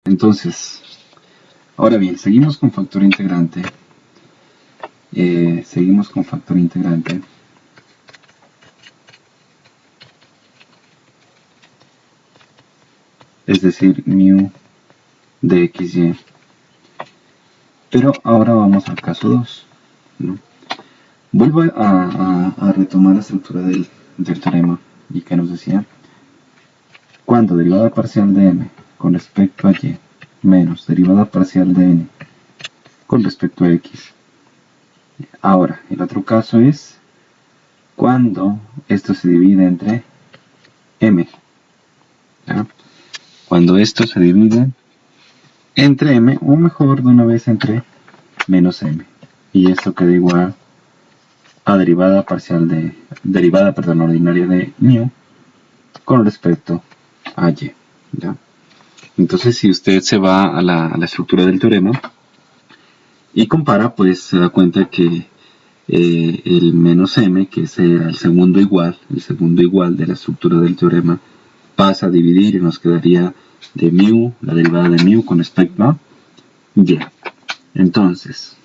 Entonces, ahora bien, seguimos con factor integrante. Es decir, mu de xy. Pero ahora vamos al caso 2, ¿no? Vuelvo a retomar la estructura del teorema y que nos decía, cuando derivada parcial de m con respecto a y menos derivada parcial de n con respecto a x. Ahora, el otro caso es cuando esto se divide entre m. ¿Ya? Cuando esto se divide entre m, o mejor de una vez entre menos m. Y esto queda igual a derivada ordinaria de mu con respecto a y. ¿Ya? Entonces, si usted se va a la estructura del teorema y compara, pues se da cuenta que el menos m, que será el segundo igual de la estructura del teorema, pasa a dividir y nos quedaría de mu, la derivada de mu con respecto a y. Entonces,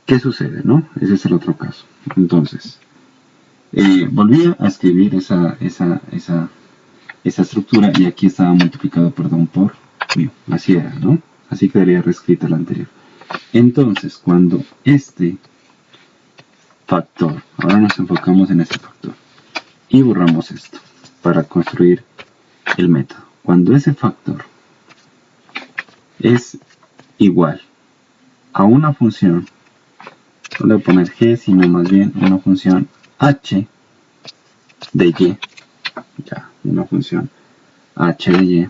¿qué sucede, no? Ese es el otro caso. Entonces, volví a escribir esa estructura y aquí estaba multiplicado, por mu. Así era, ¿no? Así quedaría reescrita la anterior. Entonces, cuando este factor, ahora nos enfocamos en este factor y borramos esto para construir el método. Cuando ese factor es igual a una función, no le voy a poner g, sino más bien una función h de y, ya, una función h de y,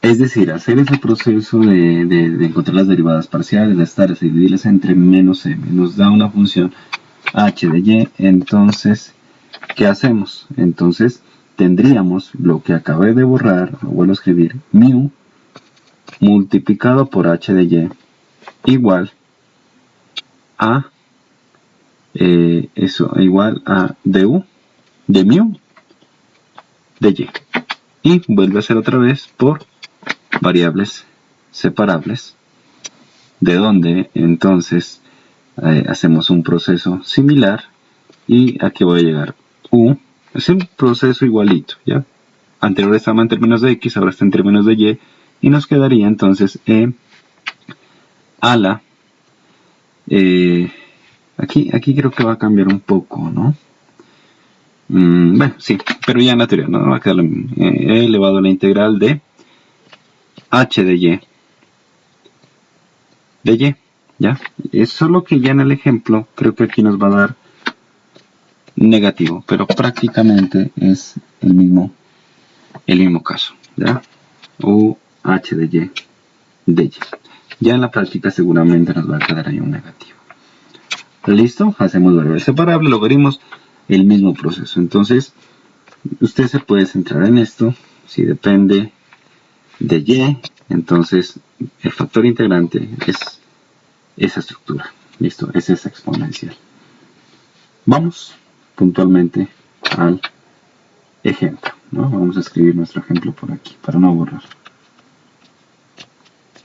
es decir, hacer ese proceso de encontrar las derivadas parciales, de estar y dividirlas entre menos m, nos da una función h de y. Entonces, ¿qué hacemos? Entonces, tendríamos lo que acabé de borrar, lo vuelvo a escribir, mu multiplicado por h de y igual a igual a du de mu de y. Y vuelve a ser otra vez por variables separables, de donde entonces hacemos un proceso similar y aquí voy a llegar u, es un proceso igualito, ¿ya? Anterior estaba en términos de x, ahora está en términos de y nos quedaría entonces e a la aquí creo que va a cambiar un poco, ¿no? Bueno, sí, pero ya en la teoría no va a quedar lo mismo. E elevado a la integral de h de y, ¿ya? Es solo que ya en el ejemplo, creo que aquí nos va a dar negativo, pero prácticamente es el mismo caso, ¿ya? U h de y. Ya en la práctica seguramente nos va a quedar ahí un negativo. ¿Listo? Hacemos variable separable, logaritmos, el mismo proceso. Entonces, usted se puede centrar en esto. Si depende de y, entonces el factor integrante es esa estructura. ¿Listo? Es esa exponencial. Vamos puntualmente al ejemplo, ¿no? Vamos a escribir nuestro ejemplo por aquí, para no borrar.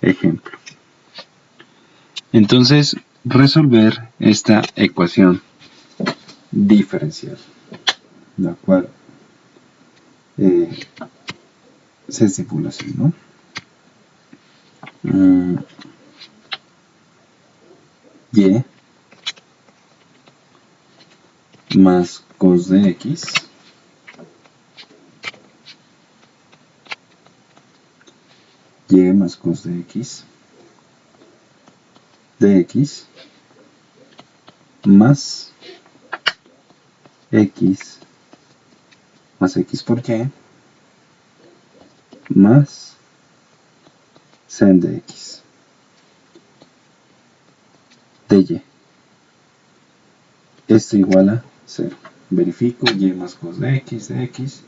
Ejemplo. Entonces, resolver esta ecuación diferencial, la cual se estipula así, ¿no? Y más cos de x más cos de x más x por y más sen de x de y. Esto igual a 0. Verifico y más cos de x x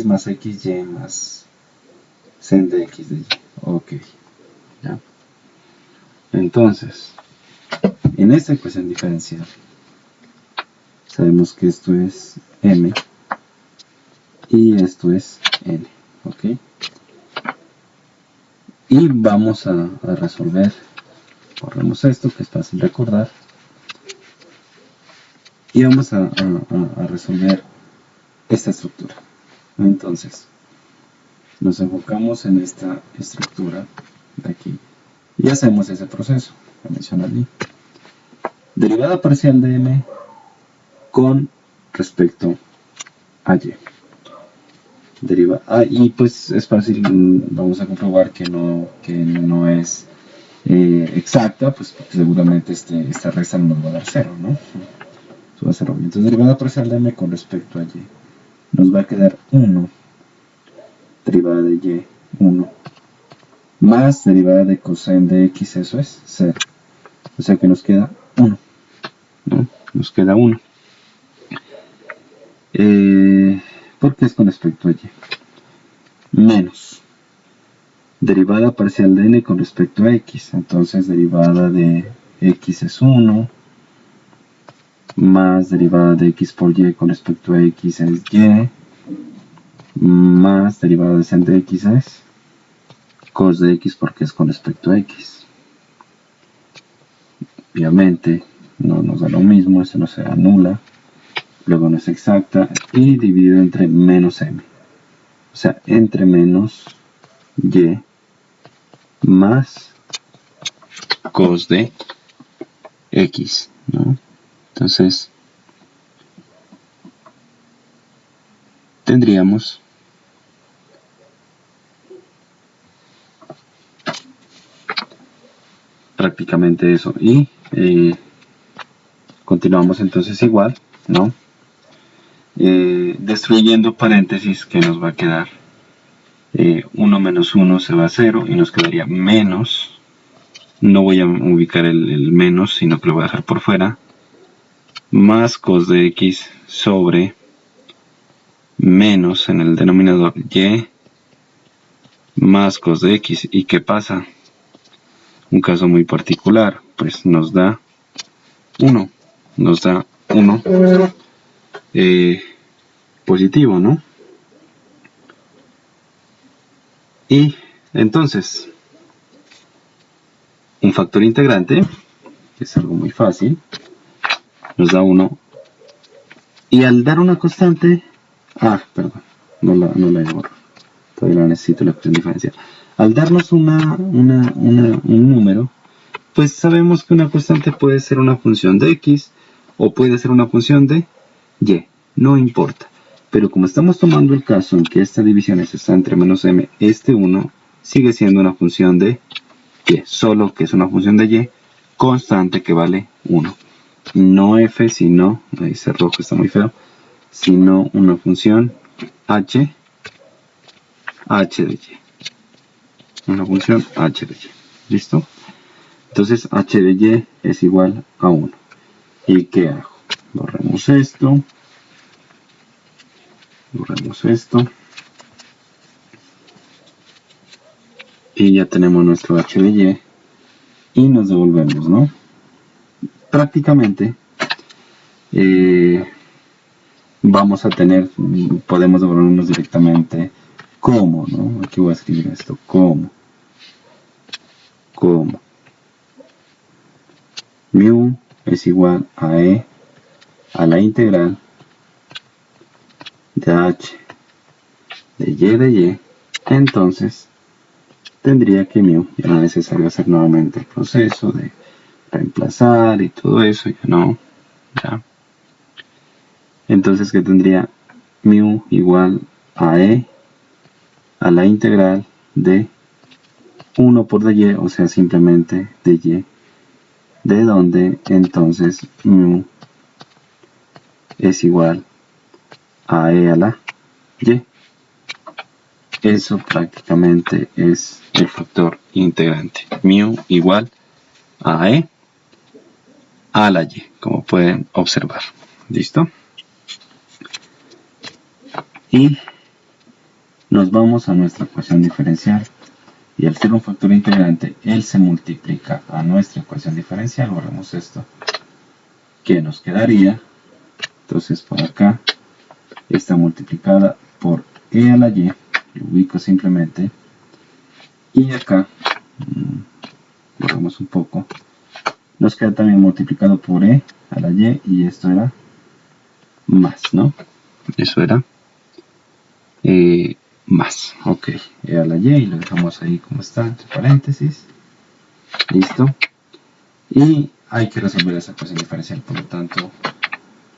más x, y más sen de x de y. Ok. ¿Ya? Entonces, en esta ecuación diferencial, sabemos que esto es m y esto es n. ¿Ok? Y vamos a resolver. Borremos esto, que es fácil recordar. Y vamos a resolver esta estructura. Entonces, nos enfocamos en esta estructura de aquí y hacemos ese proceso que mencioné allí. Derivada parcial de m con respecto a y. Y pues es fácil, vamos a comprobar que no es exacta, pues porque seguramente esta resta no nos va a dar 0, ¿no? Eso va a ser obvio. Entonces, derivada parcial de m con respecto a y nos va a quedar 1, derivada de y, 1, más derivada de coseno de x, eso es 0. O sea que nos queda 1, ¿no? Nos queda 1. Porque es con respecto a y. Menos derivada parcial de n con respecto a x. Entonces, derivada de x es 1, más derivada de x por y con respecto a x es y, más derivada de seno de x es cos de x porque es con respecto a x. Obviamente no nos da lo mismo, eso no se anula, luego no es exacta, y dividido entre menos m. O sea, entre menos y más cos de x, ¿no? Entonces, tendríamos prácticamente eso. Y continuamos entonces igual, ¿no? Destruyendo paréntesis, que nos va a quedar 1 menos 1 se va a 0 y nos quedaría menos, no voy a ubicar el menos, sino que lo voy a dejar por fuera, más cos de x sobre menos en el denominador y más cos de x. ¿Y qué pasa? Un caso muy particular, pues nos da 1, positivo, ¿no? Y entonces, un factor integrante, que es algo muy fácil, nos da 1, y al dar una constante, no la borro, todavía la necesito, la ecuación diferencial. Al darnos un número, pues sabemos que una constante puede ser una función de x o puede ser una función de y, no importa. Pero como estamos tomando el caso en que esta división está entre menos m, este 1 sigue siendo una función de y, solo que es una función de y constante que vale 1. No f, sino, ahí ese rojo está muy feo, sino una función h de y. Una función h de y. ¿Listo? Entonces h de y es igual a 1. ¿Y qué hago? Borremos esto. Y ya tenemos nuestro h de y. Y nos devolvemos, ¿no? Prácticamente vamos a tener, podemos devolvernos directamente como, ¿no? Aquí voy a escribir esto, como mu es igual a e a la integral de h de y, entonces tendría que mu, ya no es necesario hacer nuevamente el proceso de reemplazar y todo eso, ya no, ya. Entonces, ¿qué tendría? Mu igual a e a la integral de 1 por dy, o sea, simplemente dy, de donde entonces mu es igual a e a la y. Eso prácticamente es el factor integrante. Mu igual a e a la y, como pueden observar. ¿Listo? Y nos vamos a nuestra ecuación diferencial. Y al ser un factor integrante, él se multiplica a nuestra ecuación diferencial. Borramos esto. ¿Qué nos quedaría? Entonces por acá está multiplicada por e a la y. Lo ubico simplemente. Y acá Borramos un poco. Nos queda también multiplicado por e a la y esto era más, ¿no? Eso era más. Ok, e a la y lo dejamos ahí como está, entre paréntesis. Listo. Y hay que resolver esa ecuación diferencial, por lo tanto,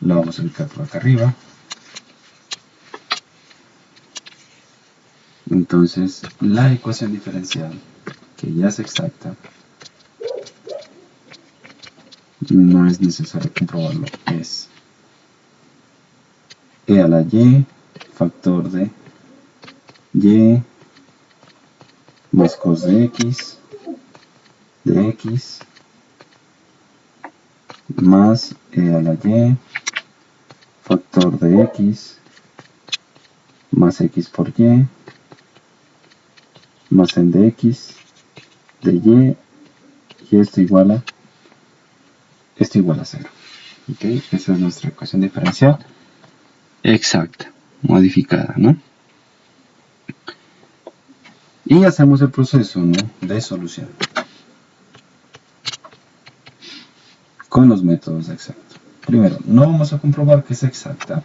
la vamos a ubicar por acá arriba. Entonces, la ecuación diferencial, que ya es exacta, no es necesario comprobarlo, es e a la y factor de y más cos de x más e a la y factor de x más x por y más en de x de y esto igual a 0. ¿Okay? Esa es nuestra ecuación diferencial exacta, modificada, ¿no? Y hacemos el proceso, ¿no?, de solución con los métodos exactos. Primero, no vamos a comprobar que es exacta,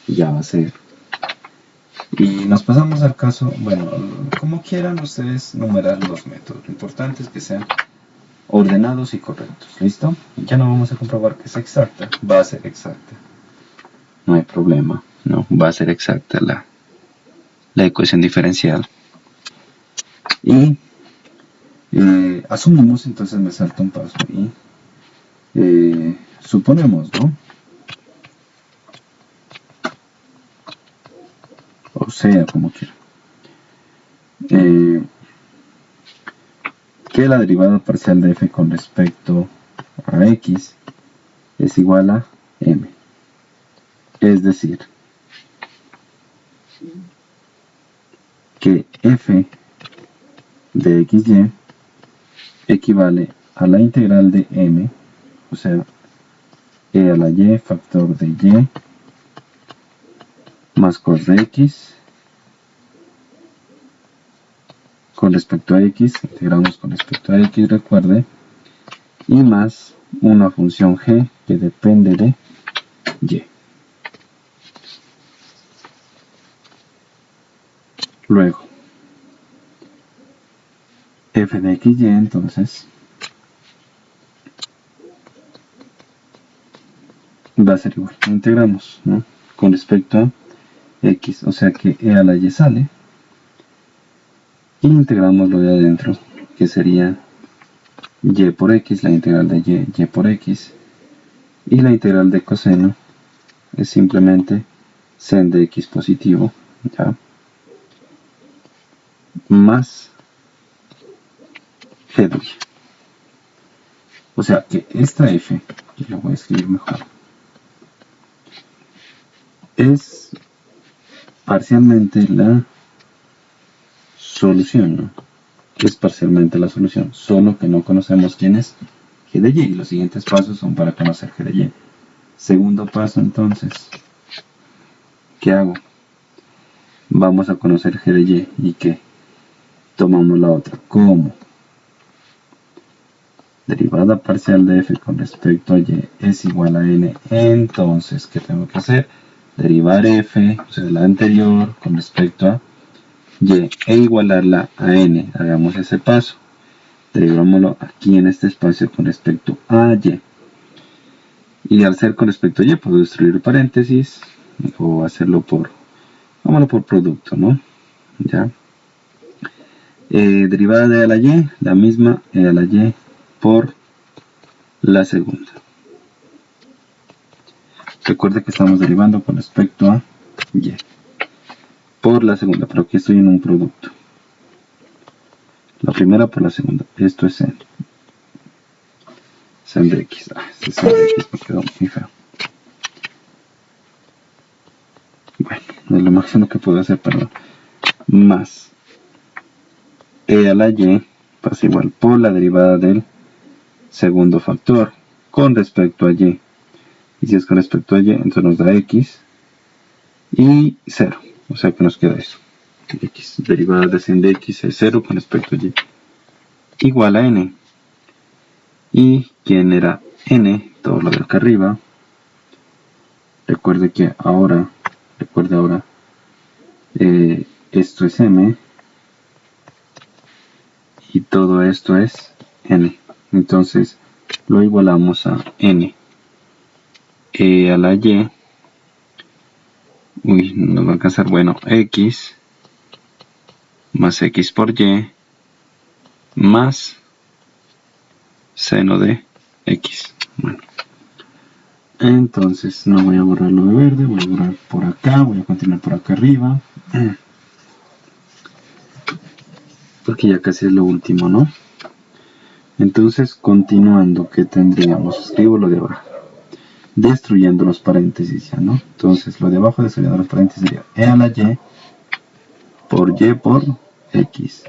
ya va a ser. Y nos pasamos al caso, bueno, como quieran ustedes numerar los métodos. Lo importante es que sean ordenados y correctos. ¿Listo? Ya no vamos a comprobar que es exacta, va a ser exacta. No hay problema, no, va a ser exacta la ecuación diferencial. Y asumimos, entonces me salto un paso y suponemos, ¿no?, o sea, como quiera, que la derivada parcial de f con respecto a x es igual a m. Es decir, que f de xy equivale a la integral de m, o sea, e a la y factor de y más cos de x con respecto a x, integramos con respecto a x, recuerde, y más una función g que depende de y. Luego, f de xy, entonces, va a ser igual, integramos, ¿no?, con respecto a x, o sea que e a la y sale, y integramos lo de adentro, que sería y por x, la integral de y por x, y la integral de coseno es simplemente sen de x positivo, ¿ya?, más g de y. O sea que esta f, que lo voy a escribir mejor, es parcialmente la solución, ¿no? Es parcialmente la solución, solo que no conocemos quién es g de y. Los siguientes pasos son para conocer g de y. Segundo paso, entonces, ¿qué hago? Vamos a conocer g de y. ¿Y qué? Tomamos la otra. ¿Cómo? Derivada parcial de f con respecto a y es igual a n. Entonces, ¿qué tengo que hacer? Derivar f, o sea, la anterior, con respecto a y e igualarla a n. Hagamos ese paso. Derivámoslo aquí en este espacio con respecto a y. Y al ser con respecto a y, puedo destruir paréntesis o hacerlo por, vámonos por producto, ¿no? Ya. Derivada de a la y, la misma e a la y por la segunda. Recuerde que estamos derivando con respecto a y por la segunda, pero aquí estoy en un producto. La primera por la segunda. Esto es sen de x. Este sen de x me quedó muy feo. Bueno, es lo máximo que puedo hacer, perdón. Más e a la y pasa igual por la derivada del segundo factor con respecto a y. Y si es con respecto a y, entonces nos da x y 0. O sea que nos queda eso. X derivada de sen de x es 0 con respecto a y. igual a n. ¿Y quién era n? Todo lo de acá arriba. Recuerde ahora, esto es m y todo esto es n. Entonces lo igualamos a n. A la y, no nos va a alcanzar, bueno, x más x por y más seno de x. Bueno, entonces no voy a borrar lo de verde, voy a borrar por acá, voy a continuar por acá arriba, porque ya casi es lo último, ¿no? Entonces, continuando, ¿qué tendríamos? Escribo lo de abajo, destruyendo los paréntesis ya, ¿no? Entonces, lo de abajo destruyendo los paréntesis sería e a la y por x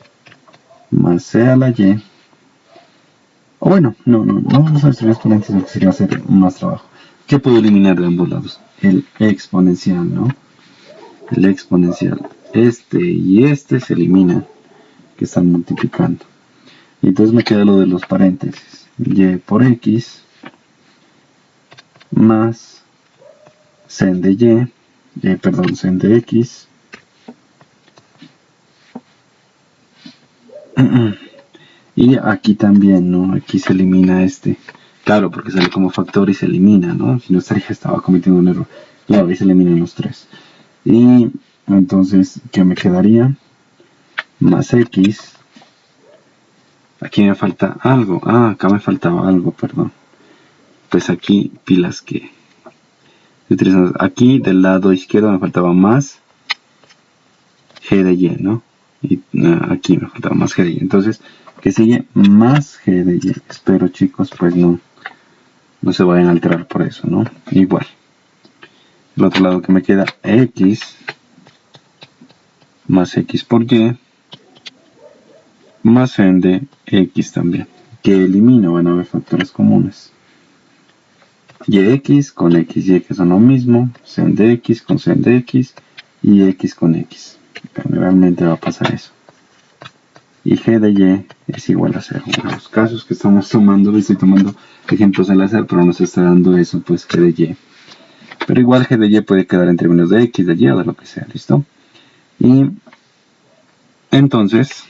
más c a la y. O bueno, no vamos a destruir los paréntesis porque sería hacer más trabajo. ¿Qué puedo eliminar de ambos lados? El exponencial, ¿no? El exponencial. Este y este se eliminan, que están multiplicando. Y entonces me queda lo de los paréntesis. Y por x más sen de sen de x y aquí también, ¿no? Aquí se elimina este. Claro, porque sale como factor y se elimina, ¿no? Si no estaba cometiendo un error. Claro, ahí se eliminan los tres. Y entonces, ¿qué me quedaría? Más x. Aquí me falta algo. Ah, acá me faltaba algo, perdón. Pues aquí, pilas que utilizamos. Aquí del lado izquierdo me faltaba más g de y, ¿no? Y aquí me faltaba más g de y. Entonces, ¿qué sigue? Más g de y. Espero, chicos, pues no se vayan a alterar por eso, ¿no? Igual. El otro lado que me queda, x más x por y más sen de x también. Que elimino, van a haber factores comunes. Yx con xy, que son lo mismo, sen de x con sen de x y x con x. Generalmente va a pasar eso. Y g de y es igual a 0. En los casos que estamos tomando, estoy tomando ejemplos al azar, pero nos está dando eso, pues g de y. Pero igual g de y puede quedar en términos de x, de y o de lo que sea, ¿listo? Y entonces,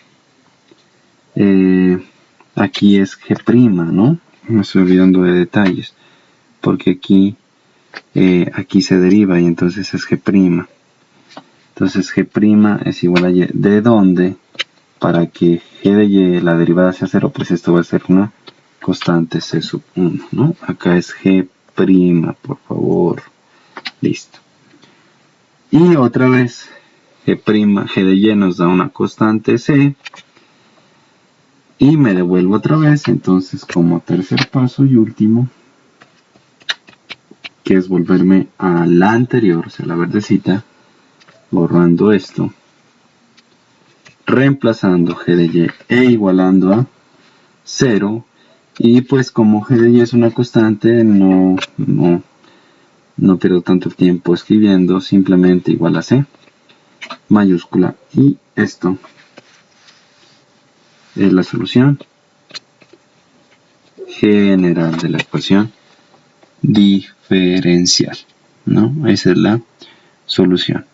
aquí es g', ¿no? Me estoy olvidando de detalles, porque aquí se deriva y entonces es g'. Entonces g' es igual a y. ¿De dónde? Para que g de y, la derivada sea 0, pues esto va a ser una constante c sub 1, ¿no? Acá es g', por favor. Listo. Y otra vez, g de y nos da una constante c. Y me devuelvo otra vez, entonces como tercer paso y último, que es volverme a la anterior, o sea, la verdecita, borrando esto, reemplazando g de y e igualando a 0, y pues como g de y es una constante, no pierdo tanto tiempo escribiendo, simplemente igual a c mayúscula, y esto es la solución general de la ecuación diferencial, ¿no? Esa es la solución.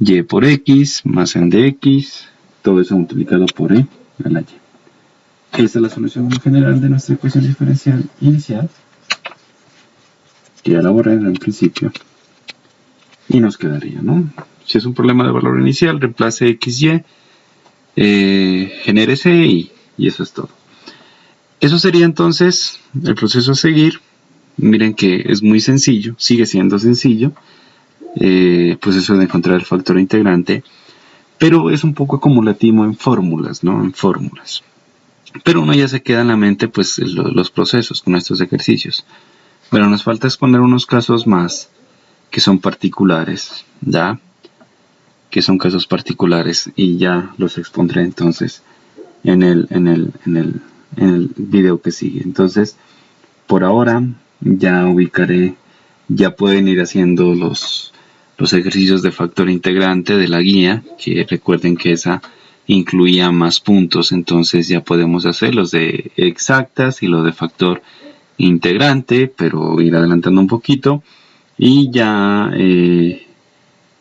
Y por x más n de x, todo eso multiplicado por e a la y. Esta es la solución general de nuestra ecuación diferencial inicial, que ya la borré en el principio, y nos quedaría, ¿no? Si es un problema de valor inicial, reemplace x, y, genere c y eso es todo. Eso sería entonces el proceso a seguir. Miren que es muy sencillo, sigue siendo sencillo, pues eso de encontrar el factor integrante, pero es un poco acumulativo en fórmulas, ¿no? En fórmulas. Pero uno ya se queda en la mente pues los procesos con estos ejercicios. Bueno, nos falta exponer unos casos más que son particulares, ¿ya? Que son casos particulares y ya los expondré entonces en el video que sigue. Entonces, por ahora ya ubicaré, ya pueden ir haciendo los ejercicios de factor integrante de la guía, que recuerden que esa incluía más puntos, entonces ya podemos hacer los de exactas y los de factor integrante, pero ir adelantando un poquito, y ya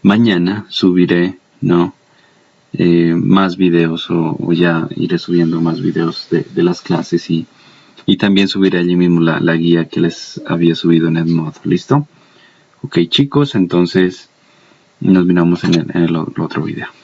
mañana subiré, ¿no? Más videos, o ya iré subiendo más videos de las clases, y también subiré allí mismo la guía que les había subido en Edmodo. ¿Listo? Ok, chicos, entonces nos miramos en el otro video.